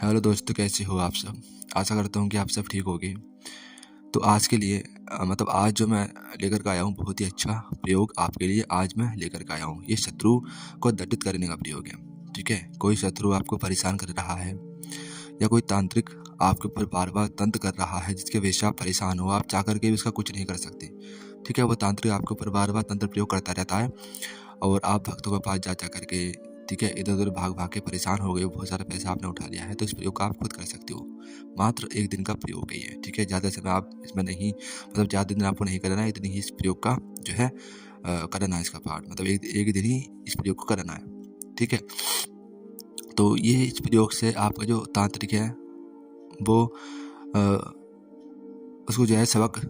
Hello दोस्तों, कैसे हो आप सब। आशा करता हूँ कि आप सब ठीक होगे। तो आज के लिए मतलब आज जो मैं लेकर के आया हूँ बहुत ही अच्छा प्रयोग आपके लिए आज मैं लेकर के आया हूँ। ये शत्रु को दंडित करने का प्रयोग है। ठीक है, कोई शत्रु आपको परेशान कर रहा है या कोई तांत्रिक आपके ऊपर बार बार तंत्र कर रहा है जिसके वजह से आप परेशान हो, आप चाह करके भी इसका कुछ नहीं कर सकते। ठीक है, वो तांत्रिक आपके ऊपर बार बार तंत्र प्रयोग करता रहता है और आप भक्तों के पास जा करके, ठीक है, इधर उधर भाग भाग के परेशान हो गए हो, बहुत सारा पैसा आपने उठा लिया है। तो इस प्रयोग का आप खुद कर सकते हो। मात्र 1 दिन का प्रयोग है ये। ठीक है, ज़्यादा समय आप इसमें नहीं, मतलब ज़्यादा दिन आपको नहीं करना है। इतनी ही इस प्रयोग का जो है करना है इसका पाठ, मतलब एक दिन ही इस प्रयोग को करना है। ठीक है, तो ये इस प्रयोग से आपका जो तांत्रिक है वो उसको जो है सबक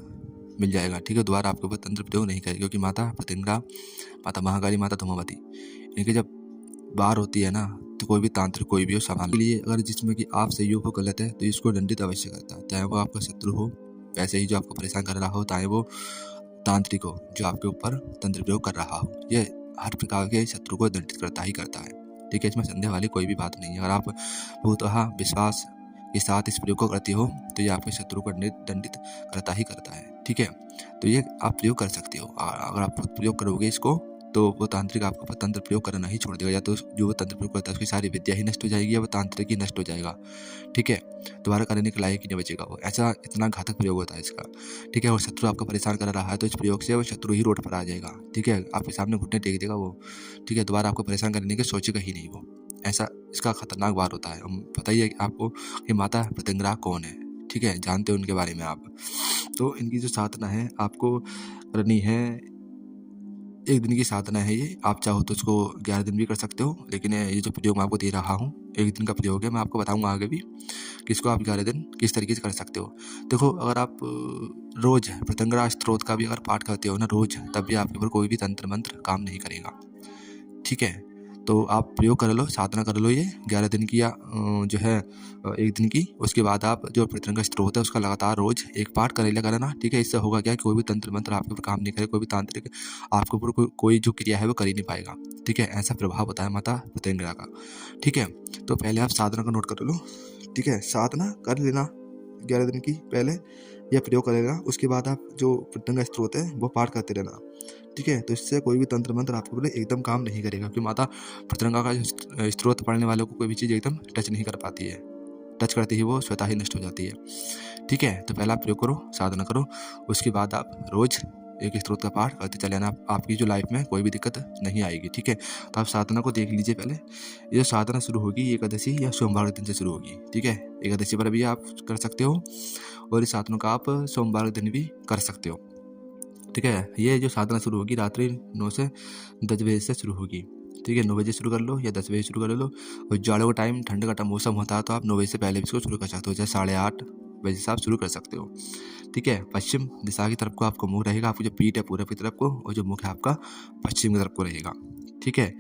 मिल जाएगा। ठीक है, दोबारा आपके ऊपर तंत्र प्रयोग नहीं करेगी, क्योंकि माता प्रत्यंगिरा, माता महाकाली, माता धूमावती, इनकी जब बार होती है ना, तो कोई भी तांत्रिक कोई भी हो संभाल के लिए, अगर जिसमें कि आप सहयोग हो गलत है तो इसको दंडित अवश्य करता है। चाहे वो आपका शत्रु हो, वैसे ही जो आपको परेशान कर रहा हो, चाहे वो तांत्रिक हो जो आपके ऊपर तंत्र प्रयोग कर रहा हो, ये हर प्रकार के शत्रु को दंडित करता ही करता है। ठीक है, इसमें संदेह वाली कोई भी बात नहीं है। अगर आप पूर्णतः विश्वास के साथ इस प्रयोग को करती हो तो ये आपके शत्रु को दंडित करता ही करता है। ठीक है, तो ये आप प्रयोग कर सकते हो। अगर आप प्रयोग करोगे इसको तो वो तांत्रिक आपको तंत्र प्रयोग करना ही छोड़ देगा, या तो जो वो तंत्र प्रयोग करता है उसकी सारी विद्या ही नष्ट हो जाएगी या वो तांत्रिक ही नष्ट हो जाएगा। ठीक है, दोबारा करने के लायक ही नहीं बचेगा वो। ऐसा इतना घातक प्रयोग होता है इसका। ठीक है, और शत्रु आपका परेशान कर रहा है तो इस प्रयोग से वो शत्रु ही रोड पर आ जाएगा। ठीक है, आपके सामने घुटने टेक देगा वो। ठीक है, दोबारा आपको परेशान करने की सोचेगा ही नहीं वो। ऐसा इसका खतरनाक वार होता है। पता ही है आपको कि माता प्रत्यंगिरा कौन है। ठीक है, जानते हो उनके बारे में आप। तो इनकी जो साधना है आपको करनी है, 1 दिन की साधना है ये। आप चाहो तो इसको 11 दिन भी कर सकते हो, लेकिन ये जो प्रयोग मैं आपको दे रहा हूँ 1 दिन का प्रयोग है। मैं आपको बताऊंगा आगे भी कि इसको आप 11 दिन किस तरीके से कर सकते हो। देखो, अगर आप रोज प्रत्यंगिरा स्तोत्र का भी अगर पाठ करते हो ना रोज, तब भी आपके ऊपर कोई भी तंत्र मंत्र काम नहीं करेगा। ठीक है, तो आप प्रयोग कर लो, साधना कर लो ये 11 दिन की, या जो है 1 दिन की। उसके बाद आप जो प्रत्यंगिरा स्तोत्र है उसका लगातार रोज एक पाठ कर लिया करना। ठीक है, इससे होगा क्या, कोई भी तंत्र मंत्र आपके ऊपर काम नहीं करे, कोई भी तांत्रिक आपके ऊपर कोई जो क्रिया है वो कर ही नहीं पाएगा। ठीक है, ऐसा प्रभाव होता है माता प्रत्यंगिरा का। ठीक है, तो पहले आप साधना का नोट कर लो। ठीक है, साधना कर लेना 11 दिन की पहले, यह प्रयोग करेगा। उसके बाद आप जो प्रत्यंगिरा स्तोत्र है वो पाठ करते रहना। ठीक है, तो इससे कोई भी तंत्र मंत्र आपके ऊपर एकदम काम नहीं करेगा, क्योंकि माता प्रत्यंगिरा का जो स्तोत्र पढ़ने वालों को कोई भी चीज़ एकदम टच नहीं कर पाती है। टच करते ही वो स्वतः ही नष्ट हो जाती है। ठीक है, तो पहले आप प्रयोग करो, साधना करो। उसके बाद आप रोज एक स्तोत्र का पाठ करते चले आना। आपकी जो लाइफ में कोई भी दिक्कत नहीं आएगी। ठीक है, तो आप साधना को देख लीजिए पहले। ये जो साधना शुरू होगी एकादशी या सोमवार के दिन से शुरू होगी। ठीक है, एकादशी पर भी आप कर सकते हो और इस साधना का आप सोमवार के दिन भी कर सकते हो। ठीक है, ये जो साधना शुरू होगी रात्रि 9 से 10 बजे से शुरू होगी। ठीक है, 9 बजे शुरू कर लो या 10 बजे शुरू कर लो। और जाड़ों का टाइम, ठंड का मौसम होता है तो आप 9 बजे से पहले भी इसको शुरू कर सकते हो, जैसे 8:30 बजे से आप शुरू कर सकते हो। ठीक है, पश्चिम दिशा की तरफ को आपको मुँह रहेगा। आपकी जो पीठ है पूरब की तरफ को, और जो मुख है आपका पश्चिम की तरफ को रहेगा। ठीक है,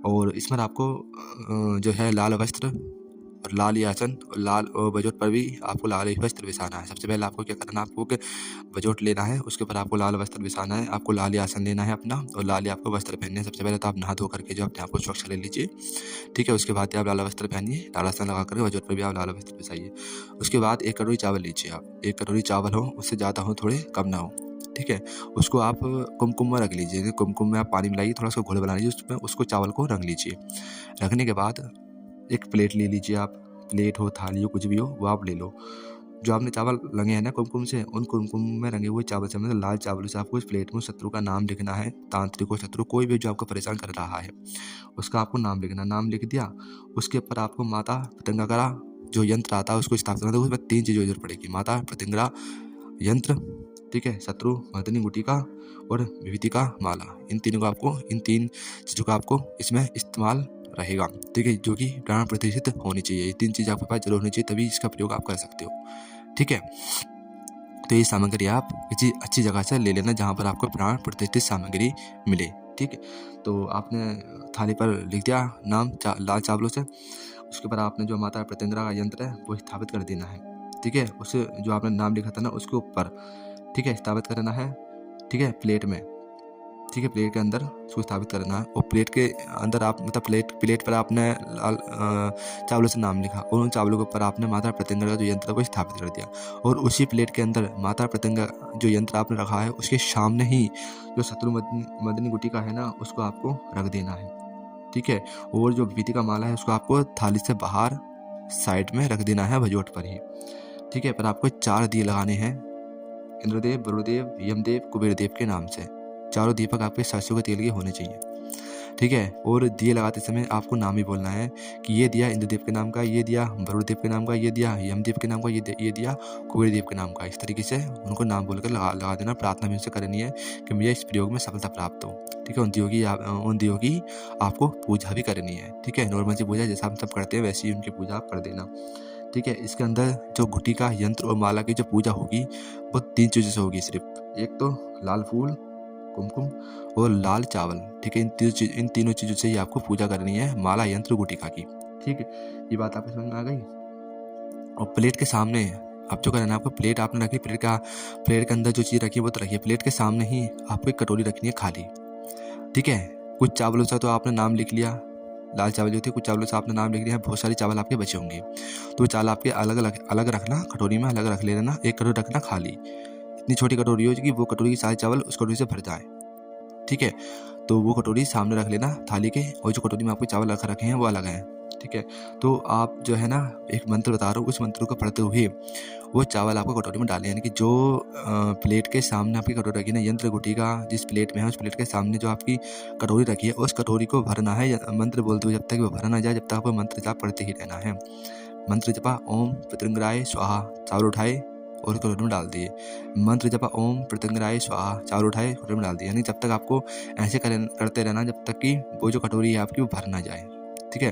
और इसमें आपको जो है लाल वस्त्र और लाल आसन और लाल बजोट पर भी आपको लाल ही वस्त्र बिछाना है। सबसे पहले आपको क्या करना है, आपको बजोट लेना है, उसके ऊपर आपको लाल वस्त्र बिछाना है, आपको लाल आसन लेना है अपना, और लाल आपको वस्त्र पहनने हैं। सबसे पहले तो आप नहा धो करके जो अपने आप को स्वच्छ ले लीजिए। ठीक है, उसके बाद आप लाल वस्त्र पहनिए, लाल आसन लगा कर बजोट पर भी आप लाल वस्त्र बिछाइए। उसके बाद 1 कटोरी चावल लीजिए आप। 1 कटोरी चावल हो, उससे ज़्यादा हो थोड़े, कम ना हो। ठीक है, उसको आप कुमकुम में रख लीजिए। कुमकुम में आप पानी मिलाइए, थोड़ा सा घोल बना लीजिए, उसमें उसको चावल को रख लीजिए। रखने के बाद एक प्लेट ले लीजिए आप। प्लेट हो, थाली हो, कुछ भी हो, वो आप ले लो। जो आपने चावल रंगे हैं ना कुमकुम से, उन कुमकुम में रंगे हुए चावल से, मतलब लाल चावल से आपको इस प्लेट में शत्रु का नाम लिखना है। तांत्रिक को, शत्रु कोई भी जो आपको परेशान कर रहा है उसका आपको नाम लिखना। नाम लिख दिया, उसके ऊपर आपको माता प्रत्यंगिरा जो यंत्र आता है उसको स्थापित करना। उसमें 3 चीज़ों की जरूरत पड़ेगी, माता प्रत्यंगिरा यंत्र, ठीक है, शत्रु मर्दिनी गुटिका और विभूतिका माला। इन 3 चीज़ों का आपको इसमें इस्तेमाल रहेगा। ठीक है, जो कि प्राण प्रतिष्ठित होनी चाहिए। ये 3 चीज़ आपके पास जरूर होनी चाहिए, तभी इसका प्रयोग आप कर सकते हो। ठीक है, तो ये सामग्री आप किसी अच्छी जगह से ले लेना जहाँ पर आपको प्राण प्रतिष्ठित सामग्री मिले। ठीक है, तो आपने थाली पर लिख दिया नाम लाल चावलों से। उसके बाद आपने जो माता प्रत्यंगिरा का यंत्र है वो स्थापित कर देना है। ठीक है, उसे जो आपने नाम लिखा था ना उसके ऊपर, ठीक है, स्थापित करना है। ठीक है, प्लेट में। ठीक है, प्लेट के अंदर उसको स्थापित करना है और प्लेट के अंदर आप मतलब प्लेट पर आपने चावलों से नाम लिखा और उन चावलों के ऊपर आपने माता प्रत्यंगा का जो यंत्र है वो स्थापित कर दिया और उसी प्लेट के अंदर माता प्रत्यंगा जो यंत्र आपने रखा है उसके सामने ही जो शत्रु मदनी गुटिका है ना उसको आपको रख देना है। ठीक है, और जो विभूति का माला है उसको आपको थाली से बाहर साइड में रख देना है भजोट पर ही। ठीक है, पर आपको 4 दिए लगाने हैं इंद्रदेव, वरुणदेव, यमदेव, कुबेर देव के नाम से। चारों दीपक आपके सरसों के तेल के होने चाहिए। ठीक है, और दिए लगाते समय आपको नाम ही बोलना है कि ये दिया इंद्रदेव के नाम का, ये दिया वरुणदेव के नाम का, ये दिया यमदेव के नाम का, ये दिया कुबेर देव के नाम का। इस तरीके से उनको नाम बोलकर लगा देना। प्रार्थना भी उनसे करनी है कि मुझे इस प्रयोग में सफलता प्राप्त हो। ठीक है, उन दियों की आपको पूजा भी करनी है। ठीक है, नॉर्मल सी पूजा जैसा हम सब करते हैं वैसे ही उनकी पूजा आप कर देना। ठीक है, इसके अंदर जो गुटिका यंत्र और माला की जो पूजा होगी वो 3 चीज़ों से होगी सिर्फ। एक तो लाल फूल, कुमकुम और लाल चावल। ठीक है, इन तीनों चीज़ों से ही आपको पूजा करनी है माला, यंत्र, गुटिका की। ठीक है, ये बात आपको समझ में आ गई। और प्लेट के सामने आप जो करना है, आपको प्लेट आपने रखी, प्लेट के अंदर जो चीज़ रखी है वो तो रखिए। प्लेट के सामने ही आपको एक कटोरी रखनी है खाली। ठीक है, कुछ चावलों से तो आपने नाम लिख लिया, लाल चावल जो थे, कुछ चावलों से आपने नाम लिख लिया, बहुत सारे चावल आपके बचे होंगे तो चावल आपके अलग रखना, कटोरी में अलग रख लेना। एक कटोरी रखना खाली, इतनी छोटी कटोरी हो कि वो कटोरी के सारे चावल उस कटोरी से भर जाए। ठीक है, तो वो कटोरी सामने रख लेना थाली के, और जो कटोरी में आपके चावल रखे हैं वो अलग हैं। ठीक है, तो आप जो है ना एक मंत्र बता रहा हूँ, उस मंत्र को पढ़ते हुए वो चावल आपको कटोरी में डालें। यानी कि जो प्लेट के सामने आपकी कटोरी रखी है ना, यंत्र गुटिका जिस प्लेट में है उस प्लेट के सामने जो आपकी कटोरी रखी है उस कटोरी को भरना है मंत्र बोलते हुए। जब तक वो भरा ना जाए जब तक आपको मंत्र जाप पढ़ते ही रहना है। मंत्र जपा ओम प्रत्यंगराय स्वाहा, चावल उठाए और कटोरी में डाल दिए। मंत्र जपा ओम प्रत्यंगराय स्वाहा, चावल उठाए कटोरी में डाल दिए। यानी जब तक आपको ऐसे करते रहना जब तक कि वो जो कटोरी है आपकी वो भर ना जाए। ठीक है,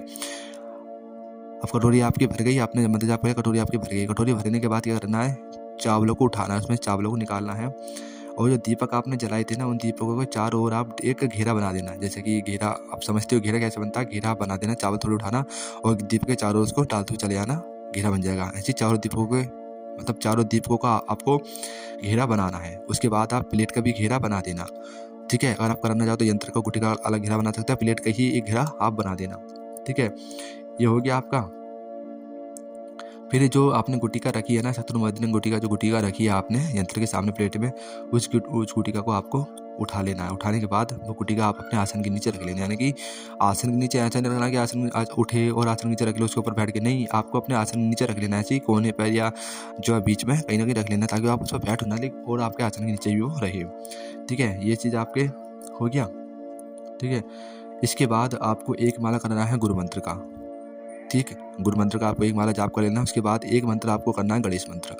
अब कटोरी आपकी भर गई, आपने मंत्र जाप किया, कटोरी आपकी भर गई। कटोरी भरने के बाद क्या करना है, चावलों को उठाना है, उसमें चावलों को निकालना है और जो दीपक आपने जलाए थे ना उन दीपकों को चारों ओर आप एक घेरा बना देना। जैसे कि घेरा आप समझते हो घेरा कैसे बनता है, घेरा बना देना, चावल थोड़े उठाना और दीपक के चारों उसको डालते हुए चले जाना, घेरा बन जाएगा। ऐसे चारों दीपकों के मतलब चारों दीपकों का आपको घेरा बनाना है। उसके बाद आप प्लेट का भी घेरा बना देना। ठीक है, अगर आप करना चाहो तो यंत्र का गुटिका अलग घेरा बना सकते हैं, प्लेट का ही एक घेरा आप बना देना। ठीक है, ये हो गया आपका। फिर जो आपने गुटिका रखी है ना, शत्रुमर्दिनी गुटिका जो गुटिका रखी है आपने यंत्र के सामने प्लेट में, उस गुटिका को आपको उठा लेना है। उठाने के बाद वो गुटिका आप अपने आसन के नीचे रख लेना। यानी कि आसन के नीचे ऐसा नहीं रखना कि आसन उठे और आसन के नीचे रख लो उसके ऊपर बैठ के, नहीं, आपको अपने आसन के नीचे रख लेना है, ऐसे ही कोने पर या जो है बीच में कहीं ना कहीं रख लेना ताकि आप उस पर बैठ ना ले और आपके आसन के नीचे भी वो रहे। ठीक है, ये चीज़ आपके हो गया। ठीक है, इसके बाद आपको एक माला करना है गुरु मंत्र का। ठीक है, गुरु मंत्र का आपको एक माला जाप कर लेना है। उसके बाद एक मंत्र आपको करना है गणेश मंत्र।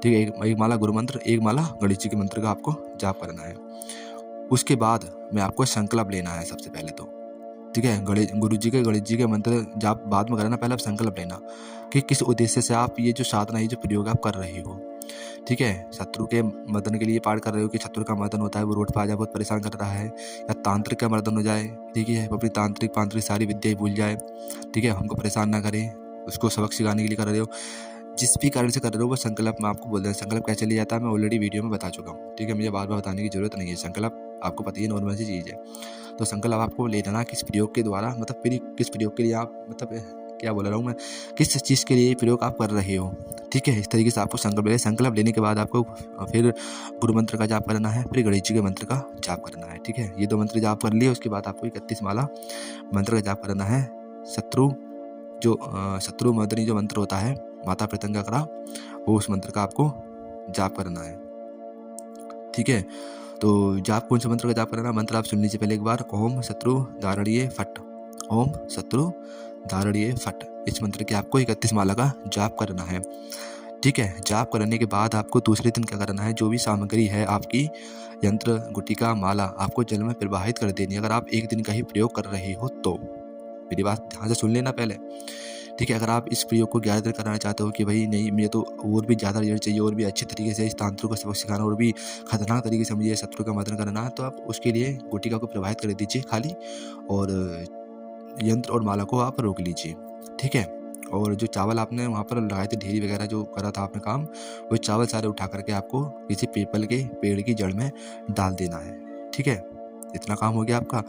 ठीक है, एक माला गुरु मंत्र, एक माला गणेश जी के मंत्र का आपको जाप करना है। उसके बाद में आपको संकल्प लेना है सबसे पहले तो। ठीक है, गणेश जी के मंत्र जाप बाद में करना, पहले आप संकल्प लेना कि किस उद्देश्य से आप ये जो साधना, ये जो प्रयोग आप कर रहे हो। ठीक है, शत्रु के मर्दन के लिए पाठ कर रहे हो कि शत्रु का मर्दन होता है वो रोड पर आ जाए, बहुत परेशान कर रहा है, या तांत्रिक का मर्दन हो जाए। ठीक है, वो अपनी तांत्रिक सारी विद्या भूल जाए। ठीक है, हमको परेशान ना करे, उसको सबक सिखाने के लिए कर रहे हो, जिस भी कारण से कर रहे हो वो संकल्प मैं आपको बोल रहा हूँ। संकल्प कैसे लिया जाता है मैं ऑलरेडी वीडियो में बता चुका हूँ। ठीक है, मुझे बार बार बताने की जरूरत नहीं है। संकल्प आपको पता ही है, नॉर्मल सी चीज़ है। तो संकल्प आपको ले लेना किस प्रयोग के द्वारा, मतलब फिर किस प्रयोग के लिए आप, मतलब क्या बोल रहा हूँ मैं, किस चीज़ के लिए प्रयोग आप कर रहे हो। ठीक है, इस तरीके से आपको संकल्प लेने के बाद आपको फिर गुरु मंत्र का जाप करना है, फिर गणेश जी के मंत्र का जाप करना है। ठीक है, ये 2 मंत्र जाप कर लिए, उसके बाद आपको 31 माला मंत्र का जाप करना है। शत्रुमर्दिनी जो मंत्र होता है माता प्रत्यंगा का, वो उस मंत्र का आपको जाप करना है। ठीक है, तो जाप कौन से मंत्र का जाप करना, मंत्र आप सुन लीजिए पहले एक बार। ओम शत्रु धारणीय फट, ओम शत्रु धारणीय फट। इस मंत्र की आपको 31 माला का जाप करना है। ठीक है, जाप करने के बाद आपको दूसरे दिन क्या करना है, जो भी सामग्री है आपकी यंत्र गुटिका माला आपको जल में प्रवाहित कर देनी है। अगर आप एक दिन का ही प्रयोग कर रहे हो तो मेरी बात ध्यान से सुन लेना पहले। ठीक है, अगर आप इस प्रयोग को 11 दिन कराना चाहते हो कि भाई नहीं मुझे तो और भी ज़्यादा रिजल्ट चाहिए और भी अच्छे तरीके से इस तांत्रिक को सबक सिखाना और भी खतरनाक तरीके से मुझे शत्रु का मर्दन करना है, तो आप उसके लिए गुटिका को प्रवाहित कर दीजिए खाली, और यंत्र और माला को आप रोक लीजिए। ठीक है, और जो चावल आपने वहाँ पर लगाए थे, ढेरी वगैरह जो करा था आपने काम, वो चावल सारे उठा करके आपको किसी पीपल के पेड़ की जड़ में डाल देना है। ठीक है, इतना काम हो गया आपका।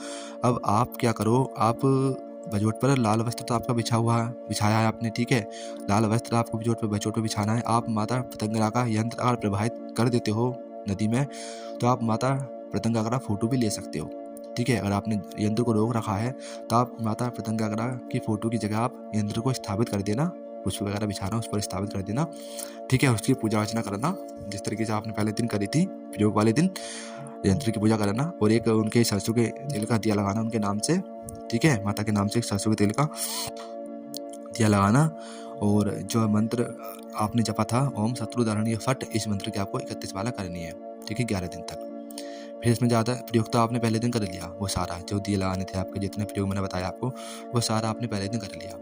अब आप क्या करो, आप बजोट पर लाल वस्त्र तो आपका बिछाया है आपने, ठीक है। लाल वस्त्र आपको बजोट पे बिछाना है। आप माता पतंगरा का यंत्र अगर प्रवाहित कर देते हो नदी में, तो आप माता पतंगा का फोटो भी ले सकते हो, ठीक है। अगर आपने यंत्र को रोक रखा है तो आप माता पतंगा की फोटो की जगह आप यंत्र को स्थापित कर देना, पुष्प वगैरह बिछाना, उस पर स्थापित कर देना, ठीक है। उसकी पूजा अर्चना करना जिस तरीके से आपने पहले दिन करी थी, प्रयोग वाले दिन यंत्र की पूजा करना, और एक उनके सरसों के तेल का दिया लगाना उनके नाम से, ठीक है। माता के नाम से एक सरसों के तेल का दिया लगाना। और जो मंत्र आपने जपा था ओम शत्रुधारणीय फट, इस मंत्र की आपको 31 माला करनी है, ठीक है, 11 दिन तक। फिर इसमें ज़्यादा प्रयोग तो आपने पहले दिन कर लिया, वो सारा जो दिए लगाने थे आपके, जितने प्रयोग मैंने बताया आपको, वो सारा आपने पहले दिन कर लिया।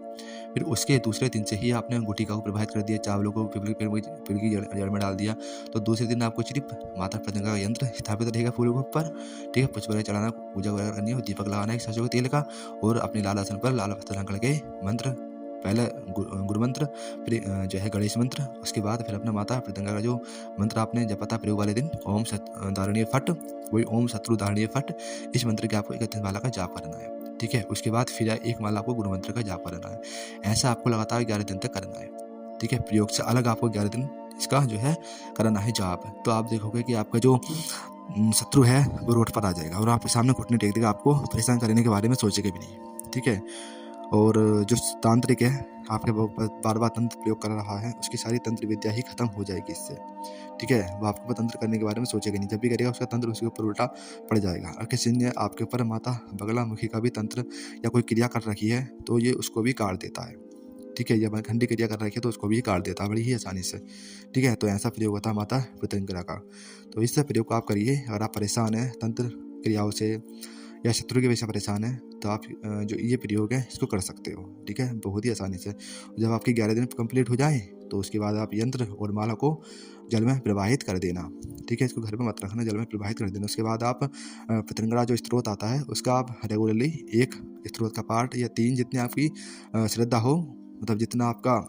फिर उसके दूसरे दिन से ही आपने गुटिका को प्रभावित कर दिया, चावलों को पेड़ की जड़ में डाल दिया। तो दूसरे दिन आपको सिर्फ माता पतंगा का यंत्र स्थापित रहेगा फूलों के ऊपर, ठीक है। पुष्प वगैरह चढ़ाना, पूजा वगैरह करनी है, दीपक लगाना है सरसों के तेल का, और अपने लाल आसन पर लाल वस्त्र रंग के मंत्र, पहले गुरु मंत्र, फिर जो है गणेश मंत्र, उसके बाद फिर अपना माता पतंगा का जो मंत्र आपने जपा था प्रयोग वाले दिन, ओम दारणीय फट, वही ओम शत्रु दारणीय फट, इस मंत्र के आपको 31 माला का जाप करना है, ठीक है। उसके बाद फिर एक माला आपको गुरु मंत्र का जाप करना है। ऐसा आपको लगातार 11 दिन तक करना है, ठीक है। प्रयोग से अलग आपको 11 दिन इसका जो है करना है जाप। तो आप देखोगे कि आपका जो शत्रु है वो रोड पर आ जाएगा और आपके सामने घुटने टेक देगा, आपको परेशान करने के बारे में सोचेगा भी नहीं, ठीक है। और जो तांत्रिक है आपके बार बार तंत्र प्रयोग कर रहा है, उसकी सारी तंत्र विद्या ही खत्म हो जाएगी इससे, ठीक है। वो आपके ऊपर तंत्र करने के बारे में सोचेगा नहीं, जब भी करेगा उसका तंत्र उसके ऊपर उल्टा पड़ जाएगा। और किसी ने आपके ऊपर माता बगलामुखी का भी तंत्र या कोई क्रिया कर रखी है तो ये उसको भी काट देता है, ठीक है। या खंडी क्रिया कर रखी है तो उसको भी काट देता है बड़ी ही आसानी से, ठीक है। तो ऐसा प्रयोग होता है माता पतंगरा का। तो इस प्रयोग को आप करिए। अगर आप परेशान हैं तंत्र क्रियाओं से या शत्रु की वजह से परेशान है तो आप जो ये प्रयोग है इसको कर सकते हो, ठीक है, बहुत ही आसानी से। जब आपके 11 दिन कंप्लीट हो जाए तो उसके बाद आप यंत्र और माला को जल में प्रवाहित कर देना, ठीक है। इसको घर पे मत रखना, जल में प्रवाहित कर देना। उसके बाद आप पतंगड़ा जो स्त्रोत आता है उसका आप रेगुलरली एक स्त्रोत का पाठ या 3 जितनी आपकी श्रद्धा हो, मतलब जितना आपका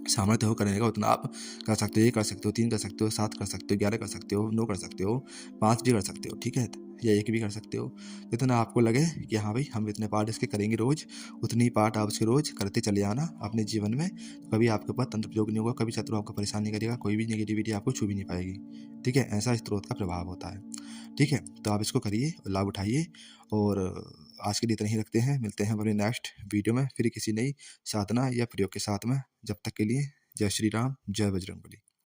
सामर्थ्य हो करने का उतना आप कर सकते हो। 1 कर सकते हो, 3 कर सकते हो, 7 कर सकते हो, 11 कर सकते हो, 9 कर सकते हो, 5 भी कर सकते हो, ठीक है, या 1 भी कर सकते हो। जितना आपको लगे कि हाँ भाई हम इतने पाठ इसके करेंगे रोज, उतनी ही पाठ आप इसके रोज करते चले आना अपने जीवन में। कभी आपके पास तंत्र प्रयोग नहीं होगा, कभी शत्रु आपको परेशान नहीं करेगा, कोई भी नेगेटिविटी आपको छू भी नहीं पाएगी, ठीक है। ऐसा स्त्रोत का प्रभाव होता है, ठीक है। तो आप इसको करिए और लाभ उठाइए। और आज के लिए इतना ही रखते हैं, मिलते हैं अपने नेक्स्ट वीडियो में फिर किसी नई साधना या प्रयोग के साथ में। जब तक के लिए जय श्री राम, जय बजरंगबली।